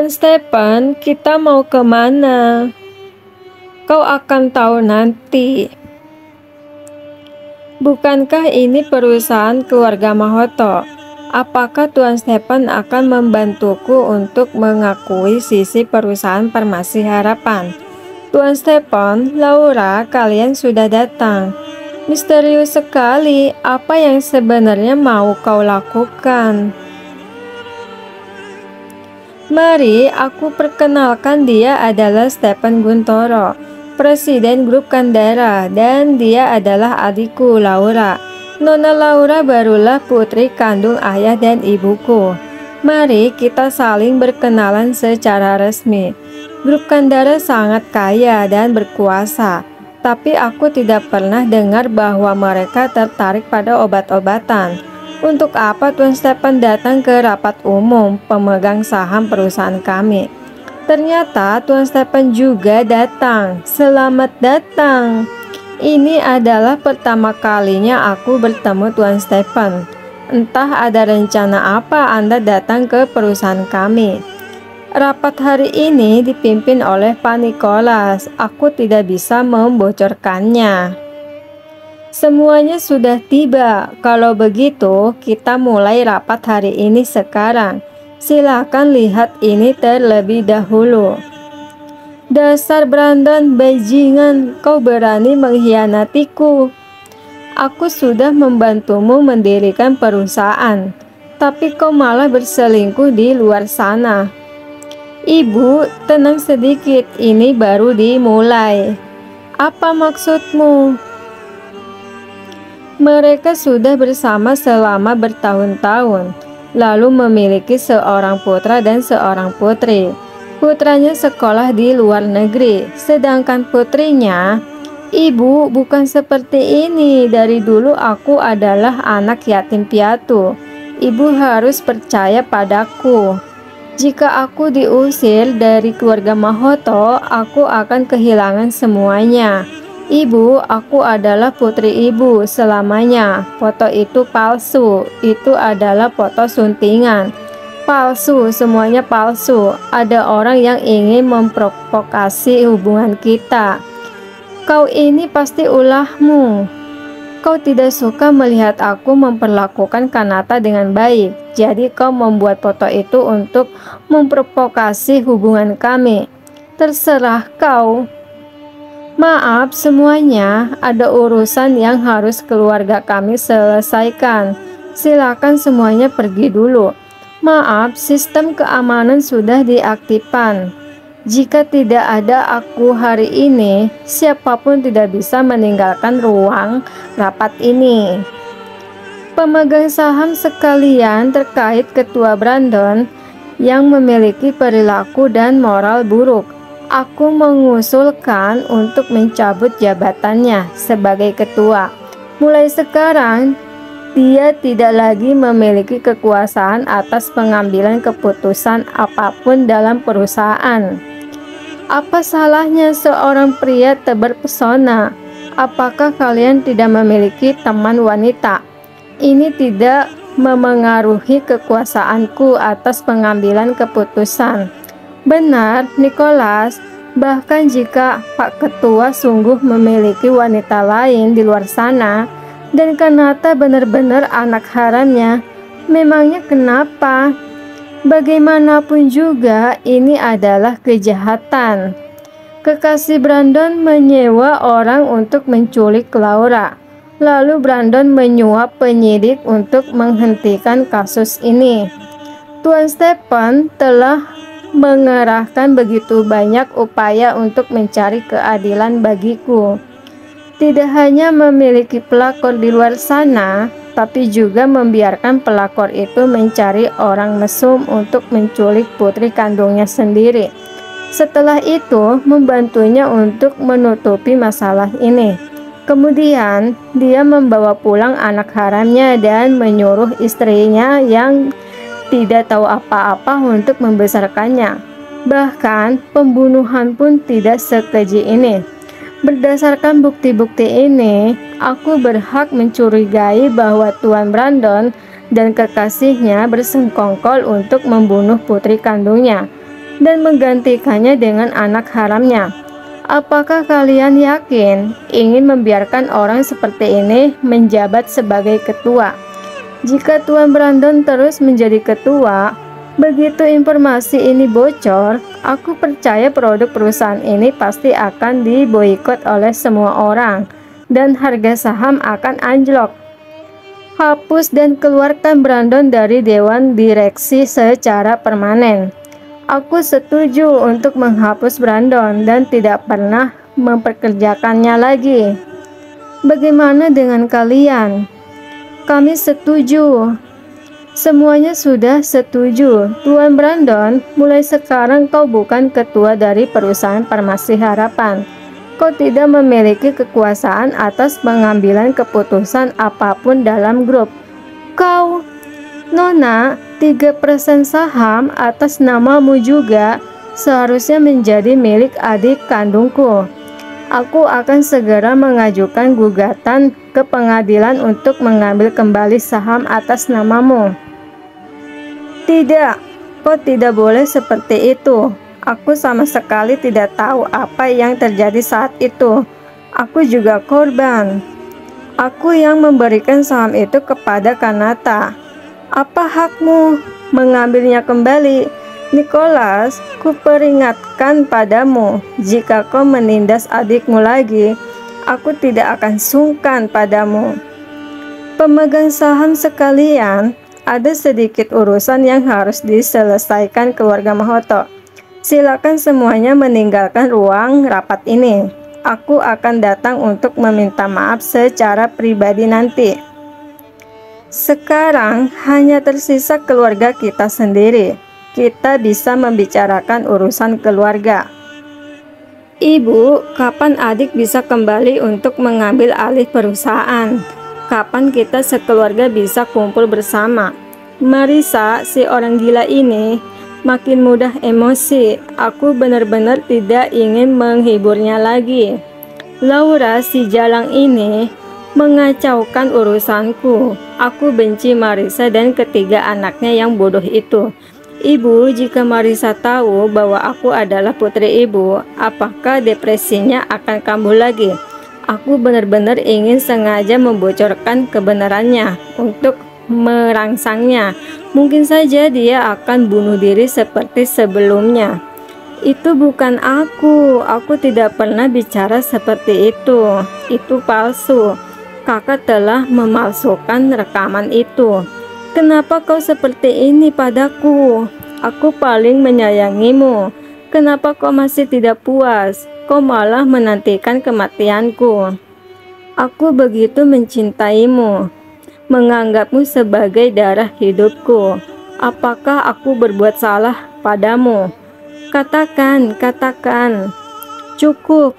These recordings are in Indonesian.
Tuan Stephen, kita mau kemana? Kau akan tahu nanti. Bukankah ini perusahaan keluarga Mahoto? Apakah Tuan Stephen akan membantuku untuk mengakui sisi perusahaan Farmasi Harapan? Tuan Stephen, Laura, kalian sudah datang. Misterius sekali, apa yang sebenarnya mau kau lakukan? Mari aku perkenalkan, dia adalah Stephen Guntoro, Presiden Grup Kandara, dan dia adalah adikku Laura. Nona Laura barulah putri kandung ayah dan ibuku. Mari kita saling berkenalan secara resmi. Grup Kandara sangat kaya dan berkuasa, tapi aku tidak pernah dengar bahwa mereka tertarik pada obat-obatan. Untuk apa Tuan Stephen datang ke rapat umum pemegang saham perusahaan kami? Ternyata Tuan Stephen juga datang. Selamat datang. Ini adalah pertama kalinya aku bertemu Tuan Stephen. Entah ada rencana apa Anda datang ke perusahaan kami. Rapat hari ini dipimpin oleh Pak Nicholas. Aku tidak bisa membocorkannya. Semuanya sudah tiba. Kalau begitu, kita mulai rapat hari ini sekarang. Silakan lihat ini terlebih dahulu. Dasar Brandon, bajingan, kau berani mengkhianatiku. Aku sudah membantumu mendirikan perusahaan, tapi kau malah berselingkuh di luar sana. Ibu, tenang sedikit, ini baru dimulai. Apa maksudmu? Mereka sudah bersama selama bertahun-tahun, lalu memiliki seorang putra dan seorang putri. Putranya sekolah di luar negeri, sedangkan putrinya, ibu, bukan seperti ini. Dari dulu aku adalah anak yatim piatu. Ibu harus percaya padaku. Jika aku diusir dari keluarga Mahoto, aku akan kehilangan semuanya. Ibu, aku adalah putri ibu selamanya. Foto itu palsu. Itu adalah foto suntingan. Palsu, semuanya palsu. Ada orang yang ingin memprovokasi hubungan kita. Kau ini pasti ulahmu. Kau tidak suka melihat aku memperlakukan Kanata dengan baik. Jadi kau membuat foto itu untuk memprovokasi hubungan kami. Terserah kau. Maaf semuanya, ada urusan yang harus keluarga kami selesaikan. Silakan semuanya pergi dulu. Maaf, sistem keamanan sudah diaktifkan. Jika tidak ada aku hari ini, siapapun tidak bisa meninggalkan ruang rapat ini. Pemegang saham sekalian, terkait Ketua Brandon yang memiliki perilaku dan moral buruk, aku mengusulkan untuk mencabut jabatannya sebagai ketua. Mulai sekarang, dia tidak lagi memiliki kekuasaan atas pengambilan keputusan apapun dalam perusahaan. Apa salahnya seorang pria terpesona? Apakah kalian tidak memiliki teman wanita? Ini tidak memengaruhi kekuasaanku atas pengambilan keputusan. Benar, Nicholas. Bahkan jika Pak Ketua sungguh memiliki wanita lain di luar sana, dan Kanata benar-benar anak haramnya, memangnya kenapa? Bagaimanapun juga, ini adalah kejahatan. Kekasih Brandon menyewa orang untuk menculik Laura. Lalu Brandon menyuap penyidik untuk menghentikan kasus ini. Tuan Stephen telah mengerahkan begitu banyak upaya untuk mencari keadilan bagiku. Tidak hanya memiliki pelakor di luar sana, tapi juga membiarkan pelakor itu mencari orang mesum untuk menculik putri kandungnya sendiri. Setelah itu, membantunya untuk menutupi masalah ini. Kemudian, dia membawa pulang anak haramnya dan menyuruh istrinya yang tidak tahu apa-apa untuk membesarkannya. Bahkan, pembunuhan pun tidak sekeji ini. Berdasarkan bukti-bukti ini, aku berhak mencurigai bahwa Tuan Brandon dan kekasihnya bersengkongkol untuk membunuh putri kandungnya. dan menggantikannya dengan anak haramnya. Apakah kalian yakin ingin membiarkan orang seperti ini menjabat sebagai ketua? Jika Tuan Brandon terus menjadi ketua, begitu informasi ini bocor, aku percaya produk perusahaan ini pasti akan diboikot oleh semua orang dan harga saham akan anjlok. Hapus dan keluarkan Brandon dari dewan direksi secara permanen. Aku setuju untuk menghapus Brandon dan tidak pernah memperkerjakannya lagi. Bagaimana dengan kalian? Kami setuju. Semuanya sudah setuju. Tuan Brandon, mulai sekarang kau bukan ketua dari perusahaan Farmasi Harapan. Kau tidak memiliki kekuasaan atas pengambilan keputusan apapun dalam grup. Kau, Nona, 3% saham atas namamu juga seharusnya menjadi milik adik kandungku. Aku akan segera mengajukan gugatan ke pengadilan untuk mengambil kembali saham atas namamu. Tidak, kau tidak boleh seperti itu. Aku sama sekali tidak tahu apa yang terjadi saat itu. Aku juga korban. Aku yang memberikan saham itu kepada Kanata. Apa hakmu mengambilnya kembali? Nicholas, kuperingatkan padamu, jika kau menindas adikmu lagi, aku tidak akan sungkan padamu. Pemegang saham sekalian, ada sedikit urusan yang harus diselesaikan keluarga Mahoto. Silakan semuanya meninggalkan ruang rapat ini. Aku akan datang untuk meminta maaf secara pribadi nanti. Sekarang hanya tersisa keluarga kita sendiri. Kita bisa membicarakan urusan keluarga. Ibu, kapan adik bisa kembali untuk mengambil alih perusahaan? Kapan kita sekeluarga bisa kumpul bersama? Marisa, si orang gila ini, makin mudah emosi. Aku benar-benar tidak ingin menghiburnya lagi. Laura, si jalang ini, mengacaukan urusanku. Aku benci Marisa dan ketiga anaknya yang bodoh itu. Ibu, jika Marisa tahu bahwa aku adalah putri ibu, apakah depresinya akan kambuh lagi? Aku benar-benar ingin sengaja membocorkan kebenarannya untuk merangsangnya. Mungkin saja dia akan bunuh diri seperti sebelumnya. Itu bukan aku. Aku tidak pernah bicara seperti itu. Itu palsu. Kakak telah memalsukan rekaman itu. Kenapa kau seperti ini padaku? Aku paling menyayangimu. Kenapa kau masih tidak puas? Kau malah menantikan kematianku. Aku begitu mencintaimu, menganggapmu sebagai darah hidupku. Apakah aku berbuat salah padamu? Katakan, katakan. Cukup.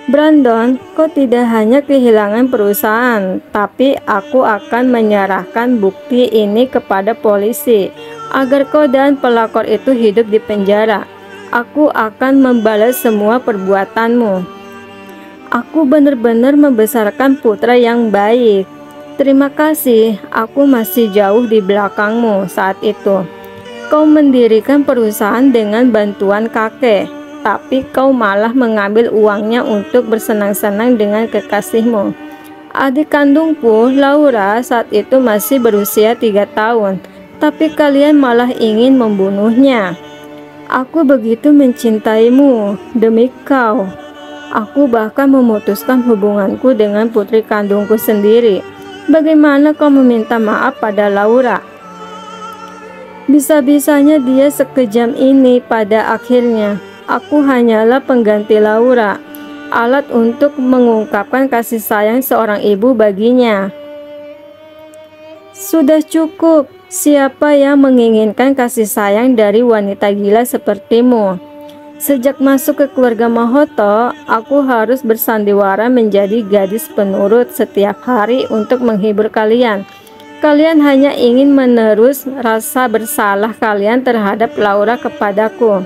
Brandon, kau tidak hanya kehilangan perusahaan, tapi aku akan menyerahkan bukti ini kepada polisi agar kau dan pelakor itu hidup di penjara. Aku akan membalas semua perbuatanmu. Aku benar-benar membesarkan putra yang baik. Terima kasih, aku masih jauh di belakangmu saat itu. Kau mendirikan perusahaan dengan bantuan kakek, tapi kau malah mengambil uangnya untuk bersenang-senang dengan kekasihmu. Adik kandungku, Laura, saat itu masih berusia 3 tahun, tapi kalian malah ingin membunuhnya. Aku begitu mencintaimu demi kau. Aku bahkan memutuskan hubunganku dengan putri kandungku sendiri. Bagaimana kau meminta maaf pada Laura? Bisa-bisanya dia sekejam ini pada akhirnya. Aku hanyalah pengganti Laura, alat untuk mengungkapkan kasih sayang seorang ibu baginya. Sudah cukup. Siapa yang menginginkan kasih sayang dari wanita gila sepertimu? Sejak masuk ke keluarga Mahoto, aku harus bersandiwara menjadi gadis penurut setiap hari untuk menghibur kalian. Kalian hanya ingin menerus rasa bersalah kalian terhadap Laura kepadaku.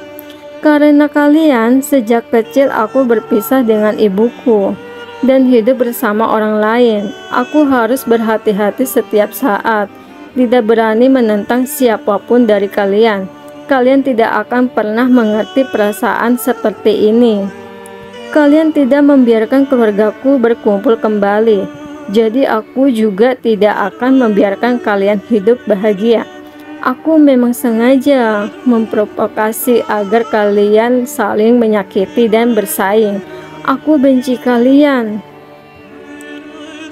Karena kalian, sejak kecil aku berpisah dengan ibuku dan hidup bersama orang lain. Aku harus berhati-hati setiap saat, tidak berani menentang siapapun dari kalian. kalian tidak akan pernah mengerti perasaan seperti ini. Kalian tidak membiarkan keluargaku berkumpul kembali, jadi aku juga tidak akan membiarkan kalian hidup bahagia. Aku memang sengaja memprovokasi agar kalian saling menyakiti dan bersaing. Aku benci kalian.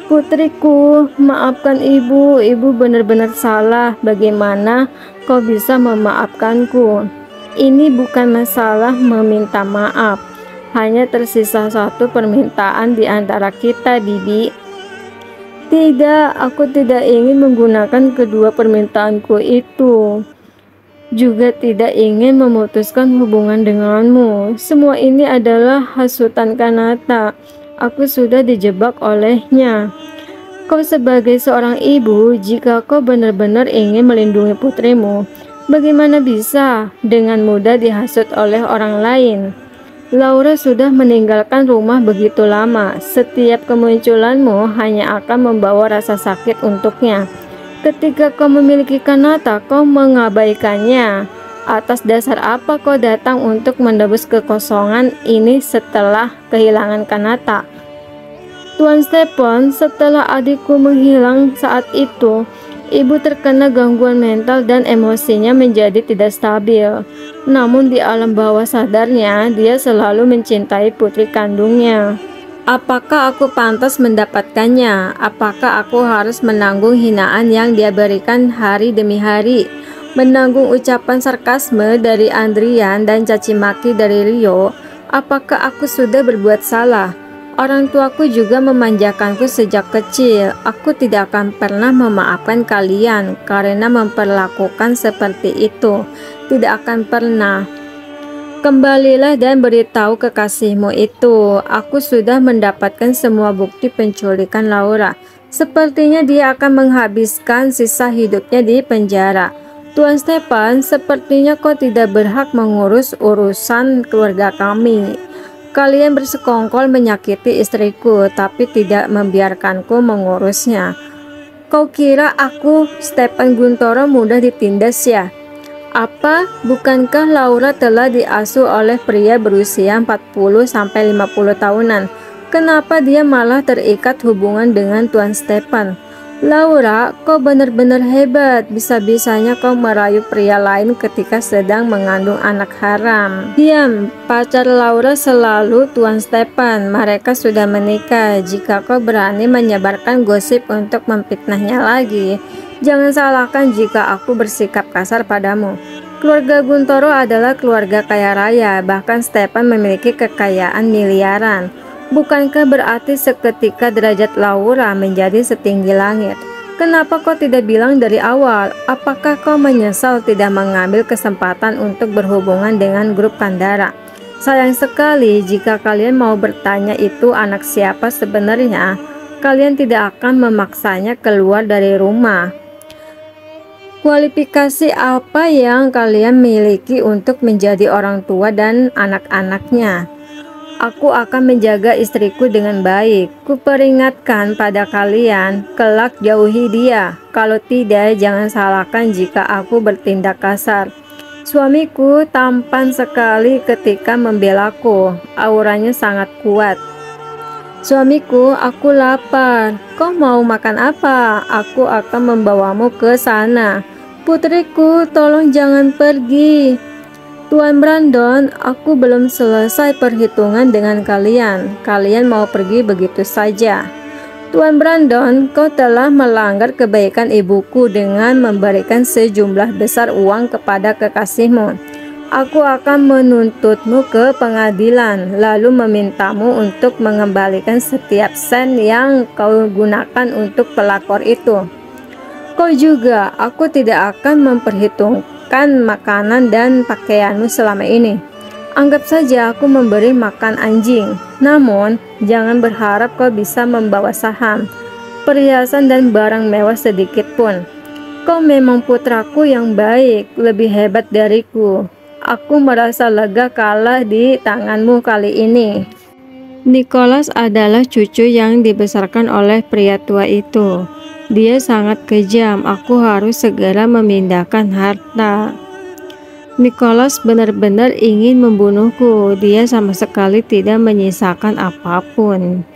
Putriku, maafkan ibu. Ibu benar-benar salah. Bagaimana kau bisa memaafkanku? Ini bukan masalah meminta maaf. Hanya tersisa satu permintaan di antara kita, Bibi. Tidak, aku tidak ingin menggunakan kedua permintaanku itu. Juga tidak ingin memutuskan hubungan denganmu. Semua ini adalah hasutan Kanata. Aku sudah dijebak olehnya. Kau sebagai seorang ibu, jika kau benar-benar ingin melindungi putrimu, bagaimana bisa dengan mudah dihasut oleh orang lain? Laura sudah meninggalkan rumah begitu lama. Setiap kemunculanmu hanya akan membawa rasa sakit untuknya. Ketika kau memiliki Kanata, kau mengabaikannya. Atas dasar apa kau datang untuk menebus kekosongan ini setelah kehilangan Kanata? Tuan Stephen, setelah adikku menghilang saat itu, ibu terkena gangguan mental dan emosinya menjadi tidak stabil. Namun di alam bawah sadarnya, dia selalu mencintai putri kandungnya. Apakah aku pantas mendapatkannya? Apakah aku harus menanggung hinaan yang dia berikan hari demi hari? Menanggung ucapan sarkasme dari Andrian dan caci maki dari Rio? Apakah aku sudah berbuat salah? Orang tuaku juga memanjakanku sejak kecil. Aku tidak akan pernah memaafkan kalian karena memperlakukan seperti itu. Tidak akan pernah. Kembalilah dan beritahu kekasihmu itu. Aku sudah mendapatkan semua bukti penculikan Laura. Sepertinya dia akan menghabiskan sisa hidupnya di penjara. Tuan Stephen, sepertinya kau tidak berhak mengurus urusan keluarga kami. Kalian bersekongkol menyakiti istriku, tapi tidak membiarkanku mengurusnya. Kau kira aku, Stephen Guntoro, mudah ditindas ya? Apa? Bukankah Laura telah diasuh oleh pria berusia 40-50 tahunan? Kenapa dia malah terikat hubungan dengan Tuan Stephen? Laura, kau benar-benar hebat. Bisa-bisanya kau merayu pria lain ketika sedang mengandung anak haram. Diam, pacar Laura selalu Tuan Stephen. Mereka sudah menikah. Jika kau berani menyebarkan gosip untuk memfitnahnya lagi, jangan salahkan jika aku bersikap kasar padamu. Keluarga Guntoro adalah keluarga kaya raya. Bahkan Stephen memiliki kekayaan miliaran. Bukankah berarti seketika derajat Laura menjadi setinggi langit? Kenapa kau tidak bilang dari awal? Apakah kau menyesal tidak mengambil kesempatan untuk berhubungan dengan grup Kandara? Sayang sekali, jika kalian mau bertanya itu anak siapa sebenarnya, kalian tidak akan memaksanya keluar dari rumah. Kualifikasi apa yang kalian miliki untuk menjadi orang tua dan anak-anaknya? Aku akan menjaga istriku dengan baik. Kuperingatkan pada kalian, kelak jauhi dia. Kalau tidak, jangan salahkan jika aku bertindak kasar. Suamiku tampan sekali ketika membelaku. Auranya sangat kuat. Suamiku, aku lapar. Kau mau makan apa? Aku akan membawamu ke sana. Putriku, tolong jangan pergi. Tuan Brandon, aku belum selesai perhitungan dengan kalian. Kalian mau pergi begitu saja. Tuan Brandon, kau telah melanggar kebaikan ibuku dengan memberikan sejumlah besar uang kepada kekasihmu. Aku akan menuntutmu ke pengadilan, lalu memintamu untuk mengembalikan setiap sen yang kau gunakan untuk pelakor itu. Kau juga, aku tidak akan memperhitungkan makanan dan pakaianmu selama ini. Anggap saja aku memberi makan anjing. Namun, jangan berharap kau bisa membawa saham, perhiasan dan barang mewah sedikit pun. Kau memang putraku yang baik, lebih hebat dariku. Aku merasa lega kalah di tanganmu kali ini. Nicholas adalah cucu yang dibesarkan oleh pria tua itu. Dia sangat kejam. Aku harus segera memindahkan harta. Nicholas benar-benar ingin membunuhku. Dia sama sekali tidak menyisakan apapun.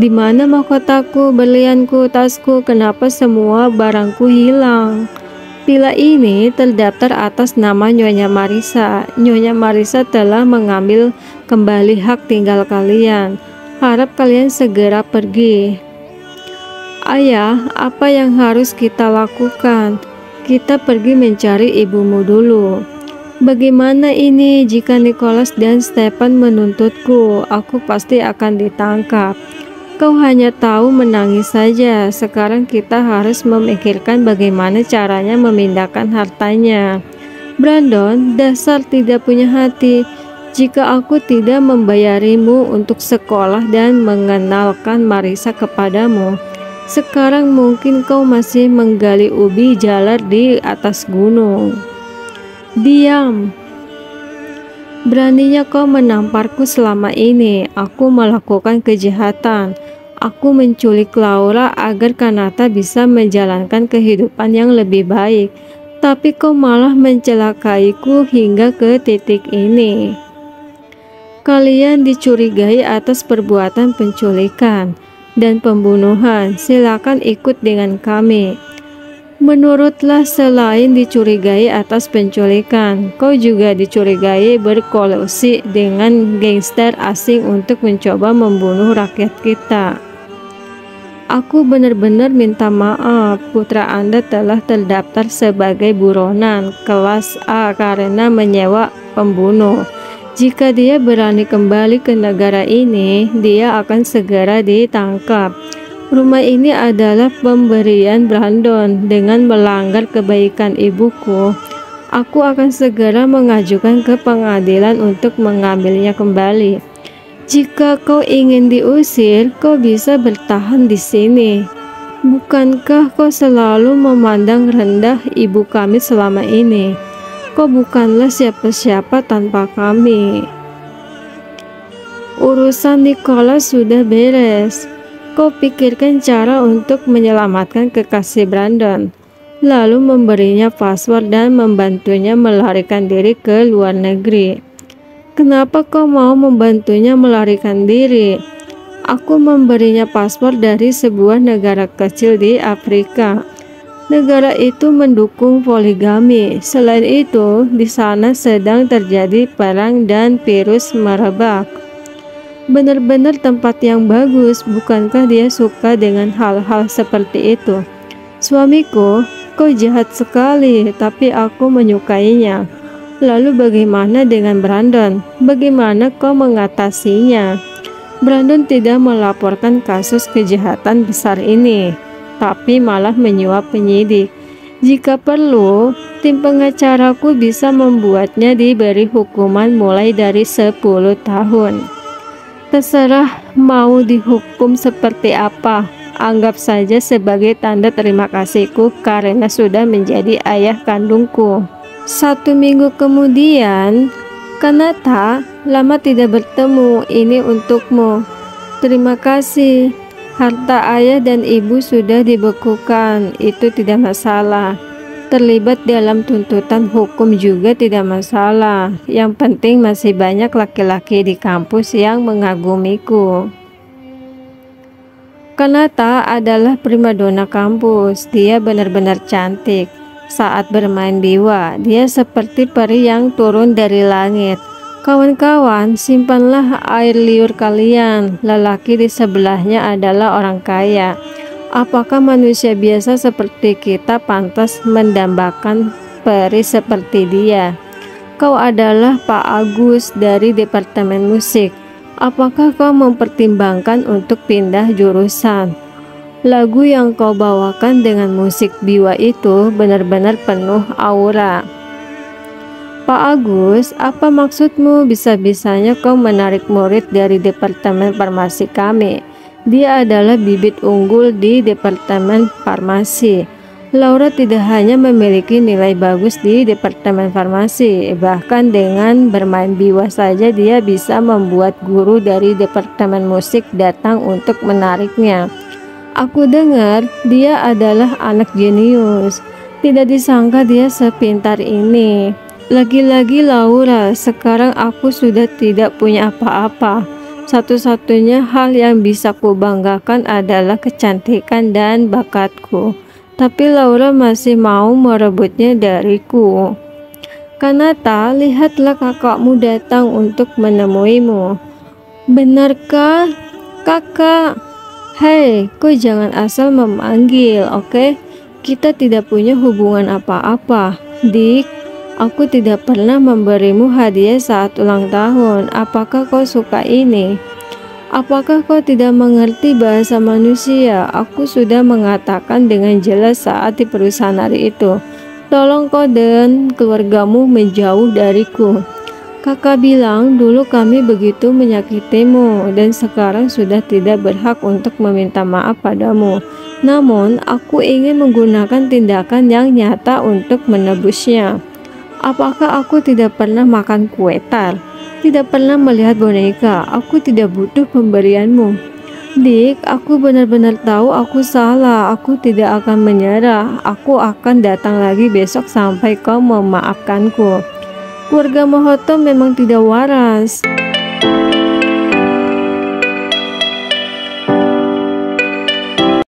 Di mana mahkotaku, berlianku, tasku? Kenapa semua barangku hilang? Villa ini terdaftar atas nama Nyonya Marisa. Nyonya Marisa telah mengambil kembali hak tinggal kalian. Harap kalian segera pergi. Ayah, apa yang harus kita lakukan? Kita pergi mencari ibumu dulu. Bagaimana ini jika Nicholas dan Stefan menuntutku? Aku pasti akan ditangkap. Kau hanya tahu menangis saja. Sekarang kita harus memikirkan bagaimana caranya memindahkan hartanya. Brandon, dasar tidak punya hati. Jika aku tidak membayarimu untuk sekolah dan mengenalkan Marisa kepadamu, sekarang mungkin kau masih menggali ubi jalar di atas gunung. Diam! Beraninya kau menamparku selama ini. Aku melakukan kejahatan. Aku menculik Laura agar Kanata bisa menjalankan kehidupan yang lebih baik. Tapi kau malah mencelakaiku hingga ke titik ini. Kalian dicurigai atas perbuatan penculikan dan pembunuhan. Silakan ikut dengan kami. Menurutlah, selain dicurigai atas penculikan, kau juga dicurigai berkolusi dengan gangster asing untuk mencoba membunuh rakyat kita. Aku benar-benar minta maaf, putra Anda telah terdaftar sebagai buronan kelas A karena menyewa pembunuh. Jika dia berani kembali ke negara ini, dia akan segera ditangkap. Rumah ini adalah pemberian Brandon. Dengan melanggar kebaikan ibuku, aku akan segera mengajukan ke pengadilan untuk mengambilnya kembali. Jika kau ingin diusir, kau bisa bertahan di sini. Bukankah kau selalu memandang rendah ibu kami selama ini? Kau bukanlah siapa-siapa tanpa kami. Urusan Nicholas sudah beres. Kau pikirkan cara untuk menyelamatkan kekasih Brandon, lalu memberinya password dan membantunya melarikan diri ke luar negeri. Kenapa kau mau membantunya melarikan diri? Aku memberinya password dari sebuah negara kecil di Afrika. Negara itu mendukung poligami. Selain itu, di sana sedang terjadi perang dan virus merebak. Benar-benar tempat yang bagus. Bukankah dia suka dengan hal-hal seperti itu? Suamiku, kau jahat sekali, tapi aku menyukainya. Lalu bagaimana dengan Brandon? Bagaimana kau mengatasinya? Brandon tidak melaporkan kasus kejahatan besar ini, tapi malah menyuap penyidik. Jika perlu, tim pengacaraku bisa membuatnya diberi hukuman mulai dari 10 tahun. Terserah mau dihukum seperti apa. Anggap saja sebagai tanda terima kasihku karena sudah menjadi ayah kandungku. 1 minggu kemudian, Kanata, lama tidak bertemu, ini untukmu. Terima kasih. Harta ayah dan ibu sudah dibekukan, itu tidak masalah. Terlibat dalam tuntutan hukum juga tidak masalah. Yang penting masih banyak laki-laki di kampus yang mengagumiku. Kanata adalah primadona kampus. Dia benar-benar cantik. Saat bermain biwa, dia seperti peri yang turun dari langit. Kawan-kawan, simpanlah air liur kalian. Lelaki di sebelahnya adalah orang kaya. Apakah manusia biasa seperti kita pantas mendambakan peri seperti dia? Kau adalah Pak Agus dari Departemen Musik. Apakah kau mempertimbangkan untuk pindah jurusan? Lagu yang kau bawakan dengan musik biwa itu benar-benar penuh aura. Pak Agus, apa maksudmu? Bisa-bisanya kau menarik murid dari Departemen Farmasi kami. Dia adalah bibit unggul di Departemen Farmasi. Laura tidak hanya memiliki nilai bagus di Departemen Farmasi, bahkan dengan bermain biwa saja dia bisa membuat guru dari Departemen Musik datang untuk menariknya. Aku dengar dia adalah anak jenius. Tidak disangka dia sepintar ini. Lagi-lagi Laura, sekarang aku sudah tidak punya apa-apa. Satu-satunya hal yang bisa kubanggakan adalah kecantikan dan bakatku. Tapi Laura masih mau merebutnya dariku. Kanata, lihatlah kakakmu datang untuk menemuimu. Benarkah, kakak? Hei, kau jangan asal memanggil, oke? Kita tidak punya hubungan apa-apa. Dick, aku tidak pernah memberimu hadiah saat ulang tahun. Apakah kau suka ini? Apakah kau tidak mengerti bahasa manusia? Aku sudah mengatakan dengan jelas saat di perusahaan hari itu. Tolong kau dan keluargamu menjauh dariku. Kakak bilang dulu kami begitu menyakitimu dan sekarang sudah tidak berhak untuk meminta maaf padamu. Namun, aku ingin menggunakan tindakan yang nyata untuk menebusnya. Apakah aku tidak pernah makan kue tar? Tidak pernah melihat boneka? Aku tidak butuh pemberianmu. Dick, aku benar-benar tahu aku salah. Aku tidak akan menyerah. Aku akan datang lagi besok sampai kau memaafkanku. Keluarga Mahoto memang tidak waras.